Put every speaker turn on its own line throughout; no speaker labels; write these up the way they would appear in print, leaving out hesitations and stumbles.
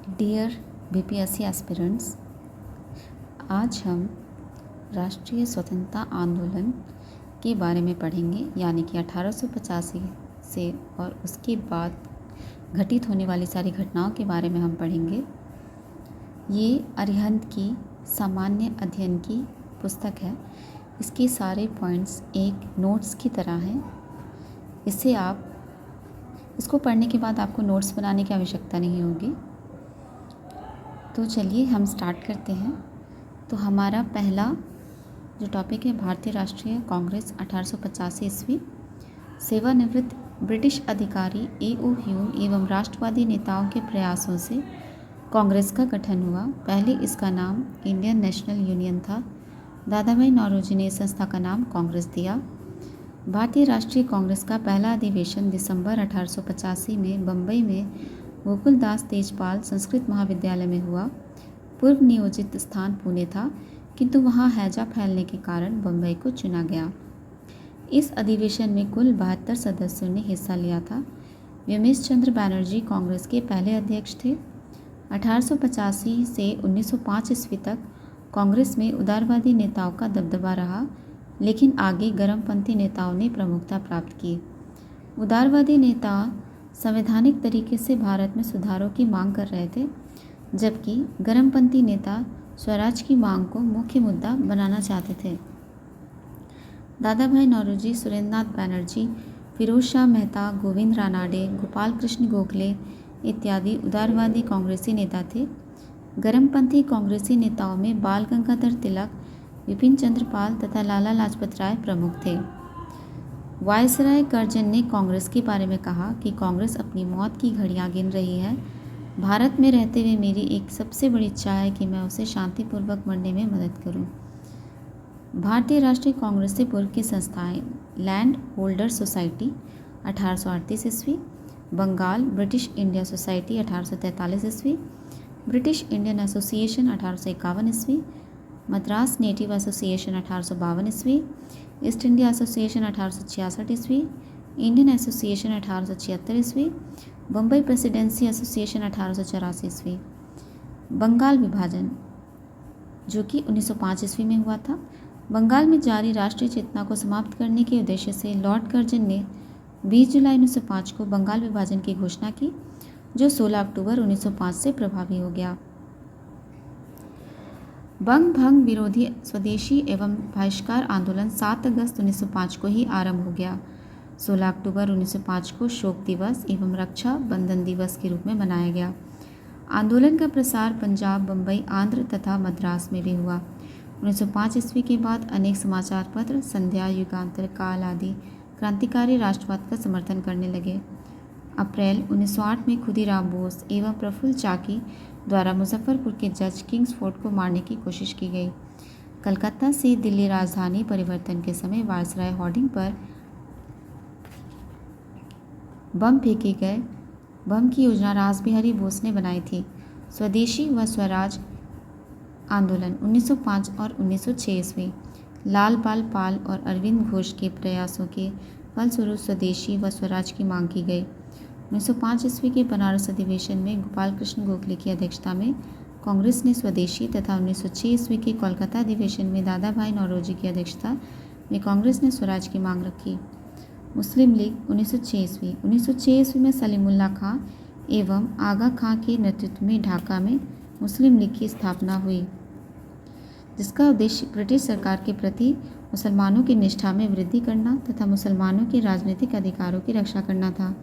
Dear BPSC aspirants, आज हम राष्ट्रीय स्वतंत्रता आंदोलन के बारे में पढ़ेंगे, यानी कि 1885 से और उसके बाद घटित होने वाली सारी घटनाओं के बारे में हम पढ़ेंगे। ये अरिहंत की सामान्य अध्ययन की पुस्तक है। इसके सारे पॉइंट्स एक नोट्स की तरह हैं। इसको पढ़ने के बाद आपको नोट्स बनाने की आवश्यकता नहीं होगी। तो चलिए हम स्टार्ट करते हैं। तो हमारा पहला जो टॉपिक है, भारतीय राष्ट्रीय कांग्रेस 1885 ईस्वी। सेवानिवृत्त ब्रिटिश अधिकारी ए.ओ. ह्यूम एवं राष्ट्रवादी नेताओं के प्रयासों से कांग्रेस का गठन हुआ। पहले इसका नाम इंडियन नेशनल यूनियन था। दादा भाई नौरोजी ने इस संस्था का नाम कांग्रेस दिया। भारतीय राष्ट्रीय कांग्रेस का पहला अधिवेशन दिसंबर 1885 में बम्बई में गोकुलदास तेजपाल संस्कृत महाविद्यालय में हुआ। पूर्व नियोजित स्थान पुणे था, किंतु वहां हैजा फैलने के कारण बम्बई को चुना गया। इस अधिवेशन में कुल 72 सदस्यों ने हिस्सा लिया था। व्योमेश चंद्र बैनर्जी कांग्रेस के पहले अध्यक्ष थे। 1885 से 1905 ईस्वी तक कांग्रेस में उदारवादी नेताओं का दबदबा रहा, लेकिन आगे गर्मपंथी नेताओं ने प्रमुखता प्राप्त की। उदारवादी नेता संवैधानिक तरीके से भारत में सुधारों की मांग कर रहे थे, जबकि गर्मपंथी नेता स्वराज की मांग को मुख्य मुद्दा बनाना चाहते थे। दादा भाई नौरोजी, सुरेंद्रनाथ बैनर्जी, फिरोज शाह मेहता, गोविंद रानाडे, गोपाल कृष्ण गोखले इत्यादि उदारवादी कांग्रेसी नेता थे। गर्मपंथी कांग्रेसी नेताओं में बाल गंगाधर तिलक, विपिन चंद्र पाल तथा लाला लाजपत राय प्रमुख थे। वायसराय कर्जन ने कांग्रेस के बारे में कहा कि कांग्रेस अपनी मौत की घड़ियां गिन रही है। भारत में रहते हुए मेरी एक सबसे बड़ी इच्छा है कि मैं उसे शांतिपूर्वक मरने में मदद करूं। भारतीय राष्ट्रीय कांग्रेस से पूर्व की संस्थाएं: लैंड होल्डर सोसाइटी 1838 ईस्वी, बंगाल ब्रिटिश इंडिया सोसाइटी 1843 ईस्वी, ब्रिटिश इंडियन एसोसिएशन 1851 ईस्वी, मद्रास नेटिव एसोसिएशन 1852 ईस्वी, ईस्ट इंडिया एसोसिएशन 1866 ईस्वी, इंडियन एसोसिएशन 1876 ईस्वी, बम्बई प्रेसिडेंसी एसोसिएशन 1884 ईस्वी। बंगाल विभाजन, जो कि 1905 ईस्वी में हुआ था। बंगाल में जारी राष्ट्रीय चेतना को समाप्त करने के उद्देश्य से लॉर्ड कर्जन ने 20 जुलाई 1905 को बंगाल विभाजन की घोषणा की, जो 16 अक्टूबर 1905 से प्रभावी हो गया। बंग भंग विरोधी स्वदेशी एवं बहिष्कार आंदोलन 7 अगस्त 1905 को ही आरंभ हो गया। 16 अक्टूबर 1905 को शोक दिवस एवं रक्षा बंधन दिवस के रूप में मनाया गया। आंदोलन का प्रसार पंजाब, बम्बई, आंध्र तथा मद्रास में भी हुआ। 1905 ईस्वी के बाद अनेक समाचार पत्र, संध्या, युगांतर, काल आदि क्रांतिकारी राष्ट्रवाद का समर्थन करने लगे। अप्रैल 1908 में खुदीराम बोस एवं प्रफुल्ल चाकी द्वारा मुजफ्फरपुर के जज किंग्सफोर्ड को मारने की कोशिश की गई। कलकत्ता से दिल्ली राजधानी परिवर्तन के समय वायसराय होर्डिंग पर बम फेंके गए। बम की योजना रासबिहारी बोस ने बनाई थी। स्वदेशी व स्वराज आंदोलन 1905 और 1906 ईस्वी। लाल बाल पाल और अरविंद घोष के प्रयासों के फलस्वरूप स्वदेशी व स्वराज की मांग की गई। 1905 ईस्वी के बनारस अधिवेशन में गोपाल कृष्ण गोखले की अध्यक्षता में कांग्रेस ने स्वदेशी तथा 1906 ईस्वी के कोलकाता अधिवेशन में दादा भाई नौरोजी की अध्यक्षता में कांग्रेस ने स्वराज की मांग रखी। मुस्लिम लीग 1906 ईस्वी में सलीमुल्लाह खां एवं आगा खां के नेतृत्व में ढाका में मुस्लिम लीग की स्थापना हुई, जिसका उद्देश्य ब्रिटिश सरकार के प्रति मुसलमानों की निष्ठा में वृद्धि करना तथा मुसलमानों के राजनीतिक अधिकारों की रक्षा करना था।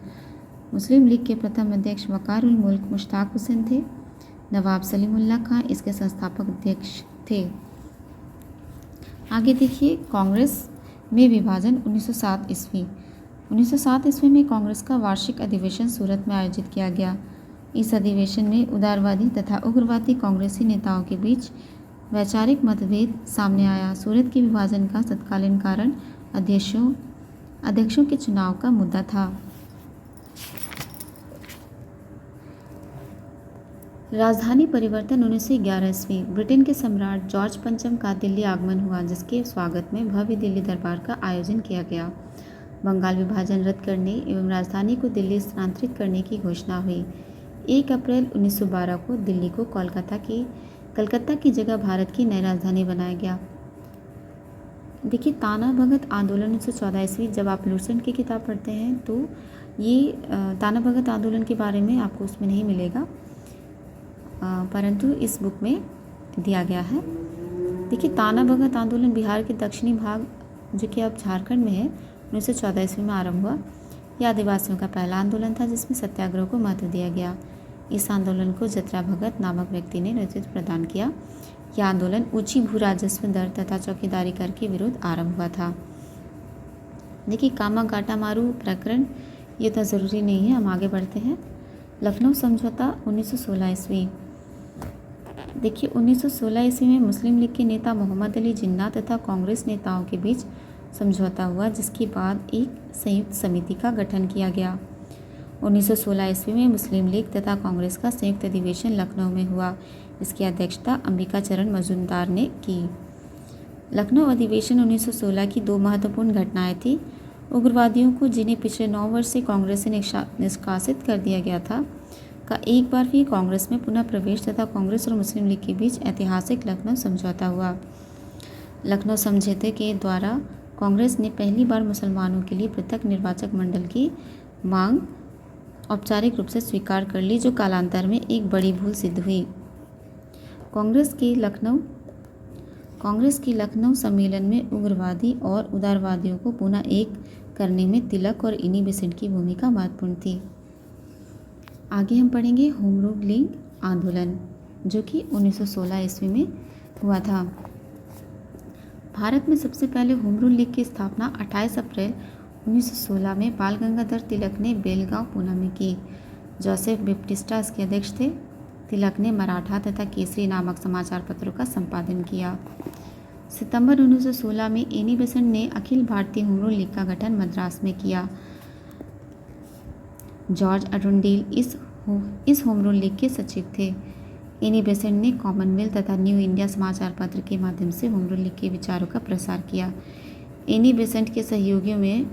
मुस्लिम लीग के प्रथम अध्यक्ष वकार उल मुल्क मुश्ताक हुसैन थे। नवाब सलीमुल्लाह खां इसके संस्थापक अध्यक्ष थे। आगे देखिए, कांग्रेस में विभाजन 1907 ईस्वी। 1907 ईस्वी में कांग्रेस का वार्षिक अधिवेशन सूरत में आयोजित किया गया। इस अधिवेशन में उदारवादी तथा उग्रवादी कांग्रेसी नेताओं के बीच वैचारिक मतभेद सामने आया। सूरत के विभाजन का तत्कालीन कारण अध्यक्षों के चुनाव का मुद्दा था। राजधानी परिवर्तन 1911 ईस्वी। ब्रिटेन के सम्राट जॉर्ज पंचम का दिल्ली आगमन हुआ, जिसके स्वागत में भव्य दिल्ली दरबार का आयोजन किया गया। बंगाल विभाजन रद्द करने एवं राजधानी को दिल्ली स्थानांतरित करने की घोषणा हुई। 1 अप्रैल 1912 को दिल्ली को कलकत्ता की जगह भारत की नई राजधानी बनाया गया। देखिए, ताना भगत आंदोलन 1914 ईस्वी, जब आप लुसेंट की किताब पढ़ते हैं तो ये ताना भगत आंदोलन के बारे में आपको उसमें नहीं मिलेगा, परंतु इस बुक में दिया गया है। देखिए, ताना भगत आंदोलन बिहार के दक्षिणी भाग, जो कि अब झारखंड में है, 1914 ईस्वी में आरंभ हुआ। यह आदिवासियों का पहला आंदोलन था जिसमें सत्याग्रह को महत्व दिया गया। इस आंदोलन को जतरा भगत नामक व्यक्ति ने नेतृत्व प्रदान किया। यह आंदोलन ऊंची भू राजस्व दर तथा चौकीदारी कर के विरुद्ध आरंभ हुआ था। देखिए, कामागाटामारू प्रकरण ये तो ज़रूरी नहीं है, हम आगे बढ़ते हैं। लखनऊ समझौता 1916 ईस्वी। देखिए, 1916 ईस्वी में मुस्लिम लीग के नेता मोहम्मद अली जिन्ना तथा कांग्रेस नेताओं के बीच समझौता हुआ, जिसके बाद एक संयुक्त समिति का गठन किया गया। 1916 ईस्वी में मुस्लिम लीग तथा कांग्रेस का संयुक्त अधिवेशन लखनऊ में हुआ। इसकी अध्यक्षता अंबिका चरण मजूमदार ने की। लखनऊ अधिवेशन 1916 की 2 महत्वपूर्ण घटनाएं थी। उग्रवादियों को, जिन्हें पिछले 9 वर्ष से कांग्रेस से निष्कासित कर दिया गया था, का एक बार फिर कांग्रेस में पुनः प्रवेश तथा कांग्रेस और मुस्लिम लीग के बीच ऐतिहासिक लखनऊ समझौता हुआ। लखनऊ समझौते के द्वारा कांग्रेस ने पहली बार मुसलमानों के लिए पृथक निर्वाचक मंडल की मांग औपचारिक रूप से स्वीकार कर ली, जो कालांतर में एक बड़ी भूल सिद्ध हुई। कांग्रेस के लखनऊ सम्मेलन में उग्रवादी और उदारवादियों को पुनः एक करने में तिलक और इनी बेसेंट की भूमिका महत्वपूर्ण थी। आगे हम पढ़ेंगे होम रूल लीग आंदोलन, जो कि 1916 ईस्वी में हुआ था। भारत में सबसे पहले होम रूल लीग की स्थापना 28 अप्रैल 1916 में बाल गंगाधर तिलक ने बेलगांव पूना में की। जोसेफ बैप्टिस्टा इसके अध्यक्ष थे। तिलक ने मराठा तथा केसरी नामक समाचार पत्रों का संपादन किया। सितंबर 1916 में एनी बेसेंट ने Akhil Bharatiya home rule league का गठन मद्रास में किया। जॉर्ज अरुंडील इस होम रूल लीग के सचिव थे। एनी बेसेंट ने कॉमनवेल्थ तथा न्यू इंडिया समाचार पत्र के माध्यम से होम रूल लीग के विचारों का प्रसार किया। एनी बेसेंट के सहयोगियों में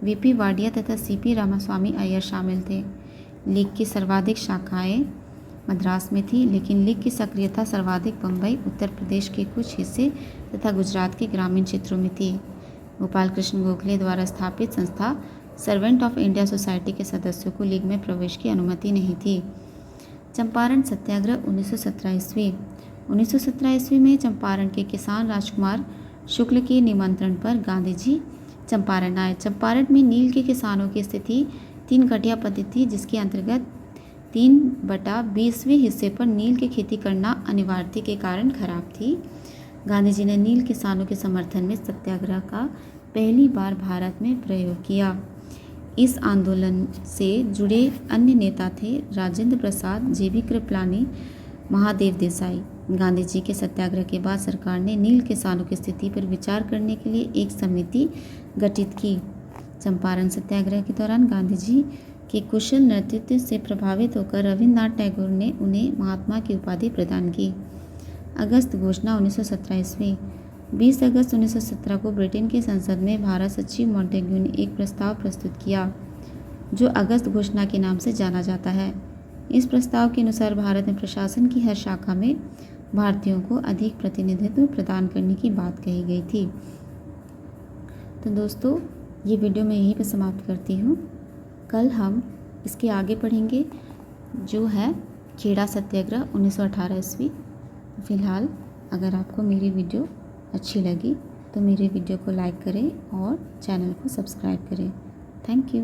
वीपी वाडिया तथा सीपी रामास्वामी अय्यर शामिल थे। लीग की सर्वाधिक शाखाएं मद्रास में थी, लेकिन लीग की सक्रियता सर्वाधिक बम्बई, उत्तर प्रदेश के कुछ हिस्से तथा गुजरात के ग्रामीण क्षेत्रों में थी। गोपाल कृष्ण गोखले द्वारा स्थापित संस्था सर्वेंट ऑफ इंडिया सोसाइटी के सदस्यों को लीग में प्रवेश की अनुमति नहीं थी। चंपारण सत्याग्रह 1917 ईस्वी। 1917 ईस्वी में चंपारण के किसान राजकुमार शुक्ल के निमंत्रण पर गांधी जी चंपारण आए। चंपारण में नील के किसानों की स्थिति 3 कटिया पद्धति थी, जिसके अंतर्गत 3/20वें हिस्से पर नील की खेती करना अनिवार्यता के कारण खराब थी। गांधी जी ने नील किसानों के समर्थन में सत्याग्रह का पहली बार भारत में प्रयोग किया। इस आंदोलन से जुड़े अन्य नेता थे राजेंद्र प्रसाद, जेबी कृपलानी, महादेव देसाई। गांधी जी के सत्याग्रह के बाद सरकार ने नील किसानों की स्थिति पर विचार करने के लिए एक समिति गठित की। चंपारण सत्याग्रह के दौरान गांधी जी के कुशल नेतृत्व से प्रभावित होकर रविन्द्रनाथ टैगोर ने उन्हें महात्मा की उपाधि प्रदान की। अगस्त घोषणा 1917 ईस्वी। 20 अगस्त 1917 को ब्रिटेन की संसद में भारत सचिव मॉन्टेग्यू ने एक प्रस्ताव प्रस्तुत किया, जो अगस्त घोषणा के नाम से जाना जाता है। इस प्रस्ताव के अनुसार भारत में प्रशासन की हर शाखा में भारतीयों को अधिक प्रतिनिधित्व प्रदान करने की बात कही गई थी। तो दोस्तों, ये वीडियो मैं यहीं पर समाप्त करती हूँ। कल हम इसके आगे पढ़ेंगे, जो है खेड़ा सत्याग्रह 1918 ईस्वी। फ़िलहाल अगर आपको मेरी वीडियो अच्छी लगी तो मेरे वीडियो को लाइक करें और चैनल को सब्सक्राइब करें। Thank you.